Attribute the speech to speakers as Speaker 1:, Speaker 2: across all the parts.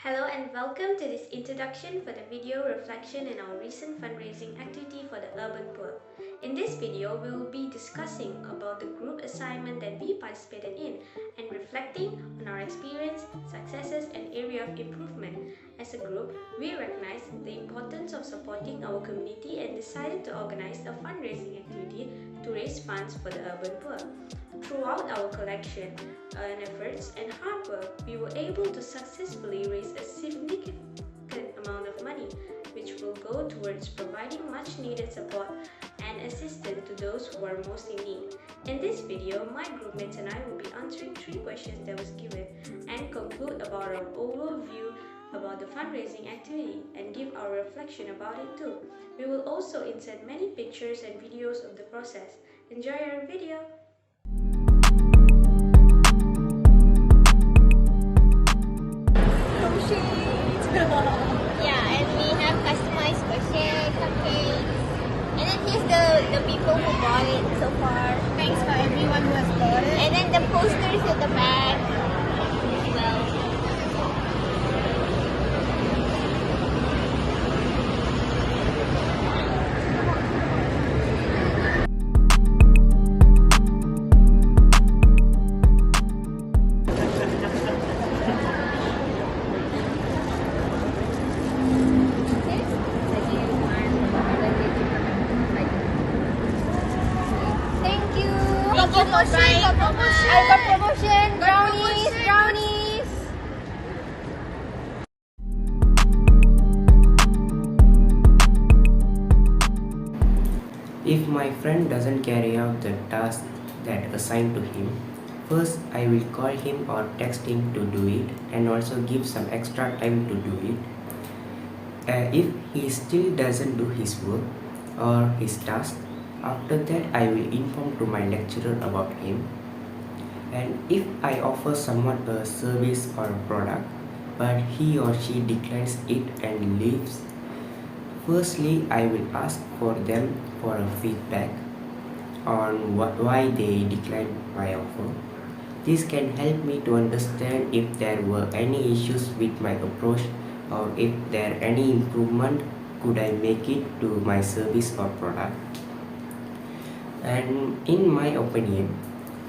Speaker 1: Hello and welcome to this introduction for the video reflection in our recent fundraising activity for the urban poor. In this video, we will be discussing about the group assignment that we participated in and reflecting on our experience, successes and area of improvement. As a group, we recognized the importance of supporting our community and decided to organize a fundraising activity to raise funds for the urban poor. Throughout our collection and efforts and hard work, we were able to successfully raise a significant amount of money, which will go towards providing much needed support and assistance to those who are most in need. In this video, my groupmates and I will be answering 3 questions that was given and conclude about our overview about the fundraising activity and give our reflection about it too. We will also insert many pictures and videos of the process. Enjoy our video!
Speaker 2: Yeah, and we have customized crochet, cupcakes. And then here's the people who bought it so far.
Speaker 3: Thanks for everyone who has bought it.
Speaker 2: And then the posters at the back as well. Thank you.
Speaker 3: Got promotion, got promotion.
Speaker 2: I got promotion.
Speaker 3: Got
Speaker 2: Brownies,
Speaker 3: promotion.
Speaker 2: brownies.
Speaker 4: If my friend doesn't carry out the task that assigned to him, first I will call him or text him to do it and also give some extra time to do it. If he still doesn't do his work or his task, after that I will inform to my lecturer about him. And if I offer someone a service or a product, but he or she declines it and leaves, firstly, I will ask for them for a feedback on why they declined my offer. This can help me to understand if there were any issues with my approach or if there any improvement could I make it to my service or product. And in my opinion,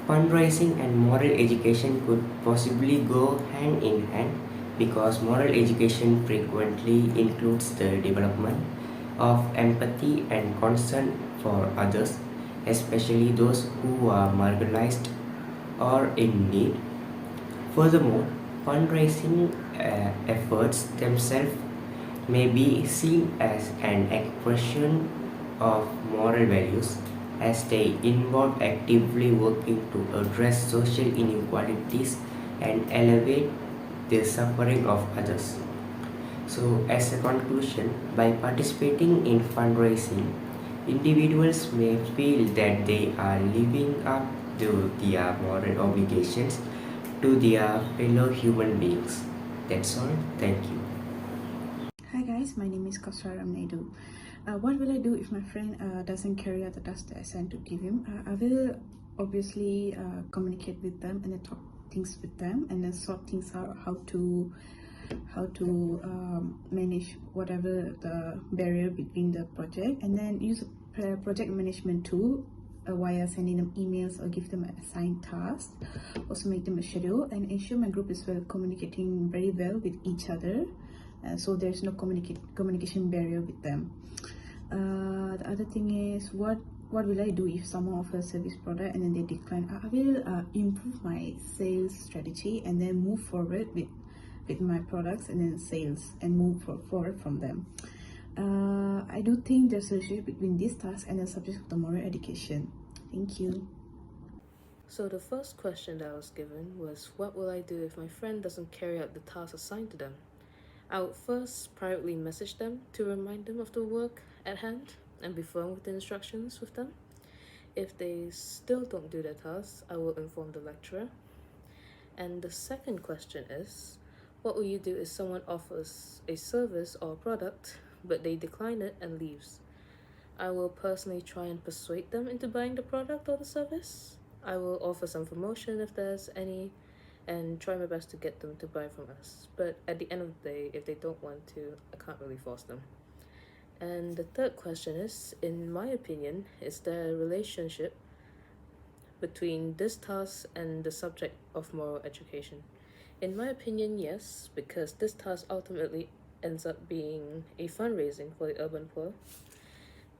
Speaker 4: fundraising and moral education could possibly go hand in hand because moral education frequently includes the development of empathy and concern for others, especially those who are marginalized or in need. Furthermore, fundraising efforts themselves may be seen as an expression of moral values as they involve actively working to address social inequalities and elevate the suffering of others. So, as a conclusion, by participating in fundraising, individuals may feel that they are living up to their moral obligations to their fellow human beings. That's all. Thank you.
Speaker 3: Hi guys, my name is Kasra Ramnaidu. What will I do if my friend doesn't carry out the task that I sent to give him? I will obviously communicate with them and then talk things with them and then sort things out how to manage whatever the barrier between the project, and then use a project management tool via sending them emails or give them an assigned task, also make them a schedule and ensure my group is communicating very well with each other, so there's no communication barrier with them. The other thing is, what will I do if someone offers a service product and then they decline? I will improve my sales strategy and then move forward with my products and then sales and move forward from them. I do think there's a relationship between this task and the subject of the moral education. Thank you.
Speaker 5: So the first question that I was given was, what will I do if my friend doesn't carry out the task assigned to them? I would first privately message them to remind them of the work at hand and be firm with the instructions with them. If they still don't do their task, I will inform the lecturer. And the second question is, what will you do if someone offers a service or a product, but they decline it and leaves? I will personally try and persuade them into buying the product or the service. I will offer some promotion if there's any, and try my best to get them to buy from us. But at the end of the day, if they don't want to, I can't really force them. And the third question is, in my opinion, is there a relationship between this task and the subject of moral education? In my opinion, yes, because this task ultimately ends up being a fundraising for the urban poor.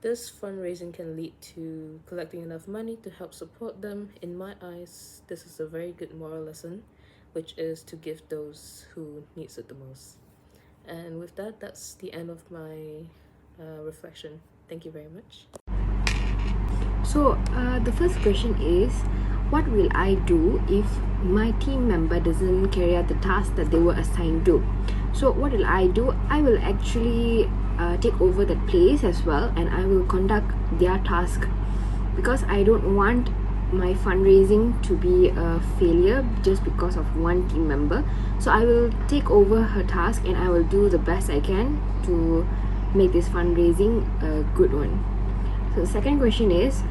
Speaker 5: This fundraising can lead to collecting enough money to help support them. In my eyes, this is a very good moral lesson, which is to give those who needs it the most. And with that, that's the end of my reflection. Thank you very much.
Speaker 6: So the first question is, what will I do if my team member doesn't carry out the task that they were assigned to? So what will I do? I will actually take over that place as well, and I will conduct their task, because I don't want my fundraising to be a failure just because of one team member. So I will take over her task and I will do the best I can to make this fundraising a good one. So the second question is,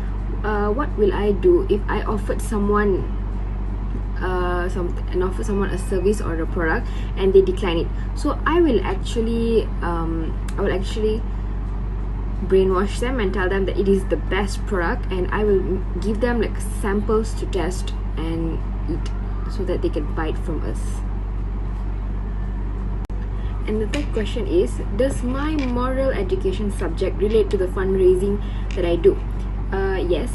Speaker 6: what will I do if I offered someone a service or a product and they decline it? So I will actually brainwash them and tell them that it is the best product, and I will give them like samples to test and eat so that they can buy it from us. And the third question is, does my moral education subject relate to the fundraising that I do? Yes,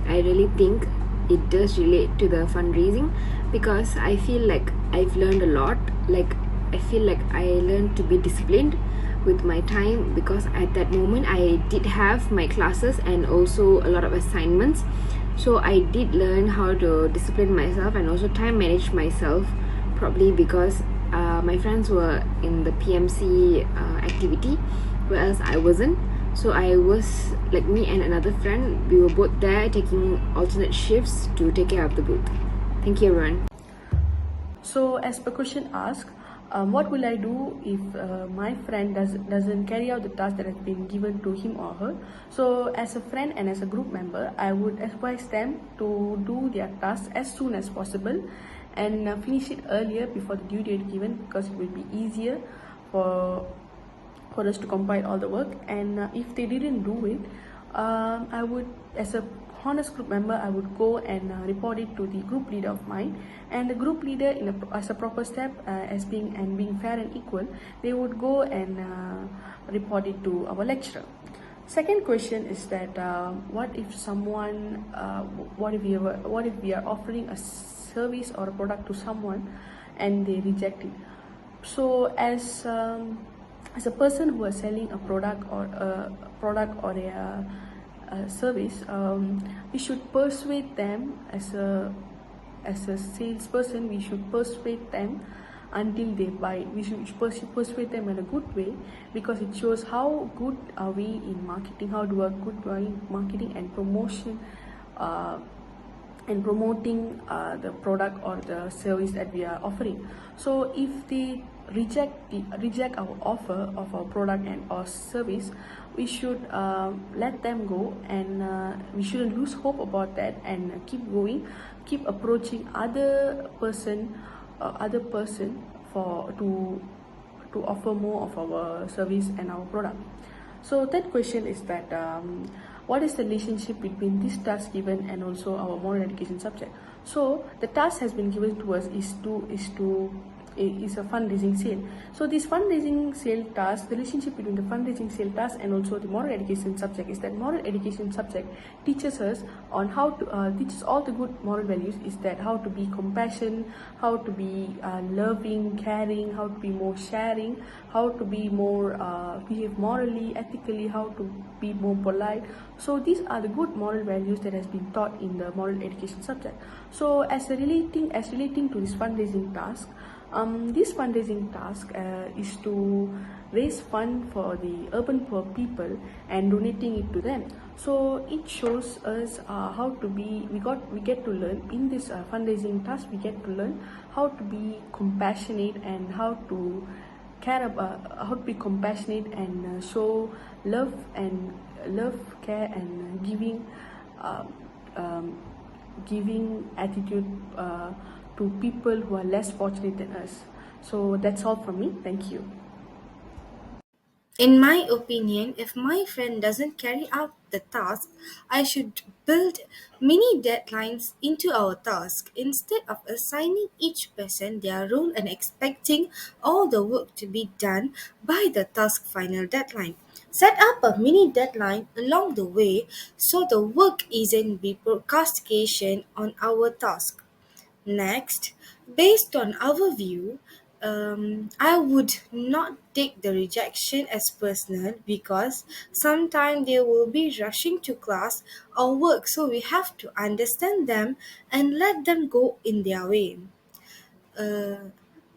Speaker 6: I really think it does relate to the fundraising, because I feel like I've learned a lot. Like, I feel like I learned to be disciplined with my time, because at that moment I did have my classes and also a lot of assignments. So I did learn how to discipline myself and also time manage myself, probably because my friends were in the PMC activity, whereas I wasn't. So I was, like, me and another friend, we were both there taking alternate shifts to take care of the booth. Thank you, everyone.
Speaker 7: So as per question asked, what will I do if my friend doesn't carry out the task that has been given to him or her? So as a friend and as a group member, I would advise them to do their task as soon as possible and finish it earlier before the due date given, because it will be easier for us to compile all the work. And if they didn't do it, I would, as a honest group member, I would go and report it to the group leader of mine, and the group leader, as a proper step, as being fair and equal, they would go and report it to our lecturer. Second question is that what if someone, what if we are offering a service or a product to someone and they reject it? So as a person who is selling a product or a service, we should persuade them. As a salesperson, we should persuade them until they buy it. We should persuade them in a good way, because it shows how good are we in marketing, how do we good in marketing and promotion, and promoting the product or the service that we are offering. So if they reject our offer of our product and our service, we should let them go, and we shouldn't lose hope about that, and keep going, keep approaching other person for to offer more of our service and our product. So third question is that what is the relationship between this task given and also our moral education subject? So the task has been given to us is a fundraising sale. So this fundraising sale task, the relationship between the fundraising sale task and also the moral education subject is that moral education subject teaches us on how to teaches all the good moral values, is that how to be compassionate, how to be loving, caring, how to be more sharing, how to be more behave morally, ethically, how to be more polite. So these are the good moral values that has been taught in the moral education subject. So as relating to this fundraising task, this fundraising task is to raise fund for the urban poor people and donating it to them. So it shows us how to be. We get to learn in this fundraising task. We get to learn how to be compassionate and how to care about how to be compassionate and show love, care, and giving attitude to people who are less fortunate than us. So that's all from me. Thank you.
Speaker 8: In my opinion, if my friend doesn't carry out the task, I should build mini deadlines into our task instead of assigning each person their role and expecting all the work to be done by the task final deadline. Set up a mini deadline along the way so the work isn't be procrastination on our task. Next, based on our view, I would not take the rejection as personal because sometimes they will be rushing to class or work, so we have to understand them and let them go in their way. Uh,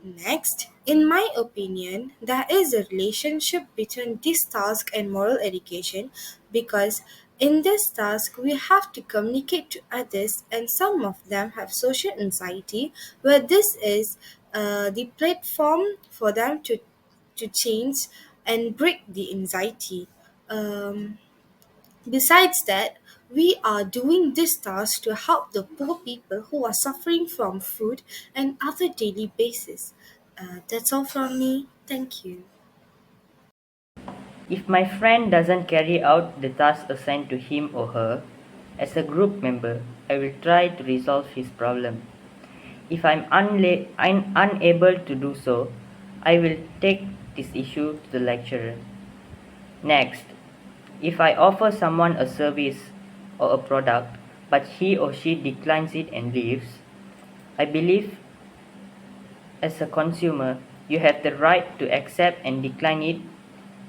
Speaker 8: Next, in my opinion, there is a relationship between this task and moral education because in this task we have to communicate to others, and some of them have social anxiety, where this is the platform for them to change and break the anxiety. Um, Besides that, we are doing this task to help the poor people who are suffering from food and other daily basis. That's all from me. Thank you.
Speaker 4: If my friend doesn't carry out the task assigned to him or her, as a group member, I will try to resolve his problem. If I'm unable to do so, I will take this issue to the lecturer. Next, if I offer someone a service or a product, but he or she declines it and leaves, I believe as a consumer, you have the right to accept and decline it,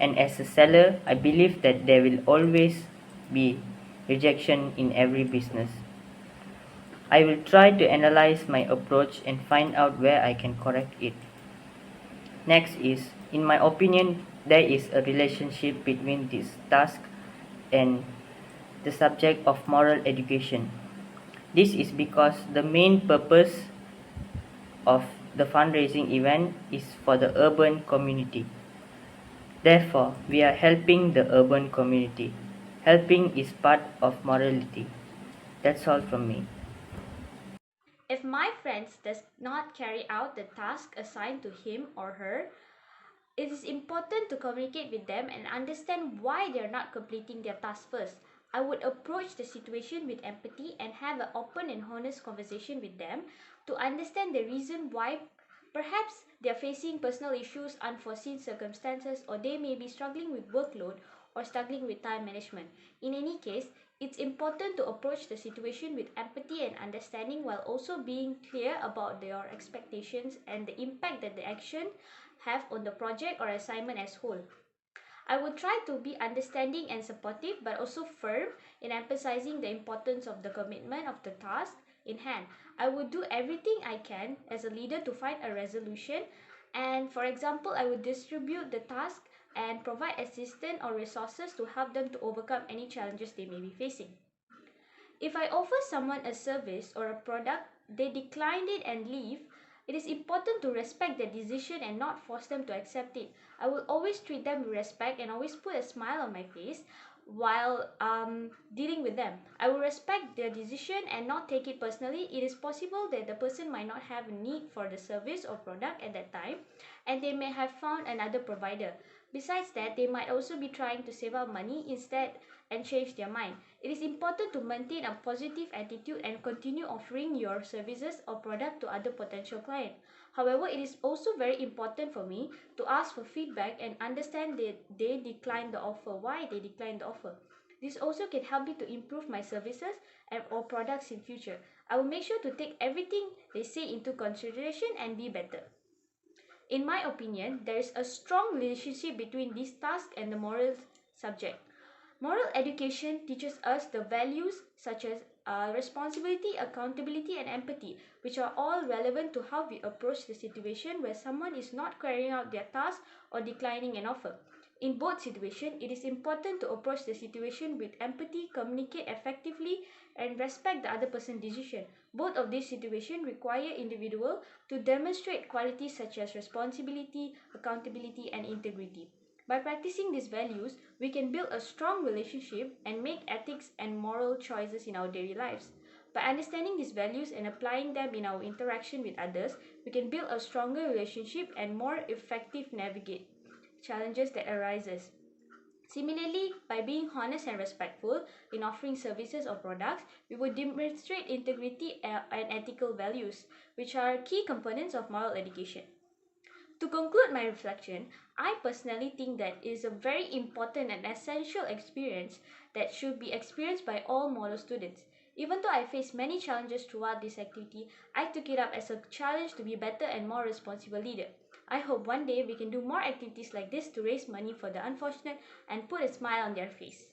Speaker 4: and as a seller, I believe that there will always be rejection in every business. I will try to analyze my approach and find out where I can correct it. Next is, in my opinion, there is a relationship between this task and the subject of moral education. This is because the main purpose of the fundraising event is for the urban community. Therefore, we are helping the urban community. Helping is part of morality. That's all from me.
Speaker 1: If my friend does not carry out the task assigned to him or her, it is important to communicate with them and understand why they are not completing their task first. I would approach the situation with empathy and have an open and honest conversation with them to understand the reason why. Perhaps they are facing personal issues, unforeseen circumstances, or they may be struggling with workload or struggling with time management. In any case, it's important to approach the situation with empathy and understanding while also being clear about their expectations and the impact that the action have on the project or assignment as whole. I would try to be understanding and supportive but also firm in emphasizing the importance of the commitment of the task in hand. I would do everything I can as a leader to find a resolution, and for example, I would distribute the task and provide assistance or resources to help them to overcome any challenges they may be facing. If I offer someone a service or a product, they decline it and leave, it is important to respect their decision and not force them to accept it. I will always treat them with respect and always put a smile on my face while dealing with them. I will respect their decision and not take it personally. It is possible that the person might not have a need for the service or product at that time and they may have found another provider. Besides that, they might also be trying to save up money instead and change their mind. It is important to maintain a positive attitude and continue offering your services or product to other potential clients. However, it is also very important for me to ask for feedback and understand that they decline the offer, why they decline the offer. This also can help me to improve my services and or products in future. I will make sure to take everything they say into consideration and be better. In my opinion, there is a strong relationship between this task and the moral subject. Moral education teaches us the values such as responsibility, accountability, and empathy, which are all relevant to how we approach the situation where someone is not carrying out their task or declining an offer. In both situations, it is important to approach the situation with empathy, communicate effectively, and respect the other person's decision. Both of these situations require individual to demonstrate qualities such as responsibility, accountability, and integrity. By practicing these values, we can build a strong relationship and make ethics and moral choices in our daily lives. By understanding these values and applying them in our interaction with others, we can build a stronger relationship and more effective navigate challenges that arises. Similarly, by being honest and respectful in offering services or products, we would demonstrate integrity and ethical values, which are key components of moral education. To conclude my reflection, I personally think that it is a very important and essential experience that should be experienced by all model students. Even though I faced many challenges throughout this activity, I took it up as a challenge to be a better and more responsible leader. I hope one day we can do more activities like this to raise money for the unfortunate and put a smile on their face.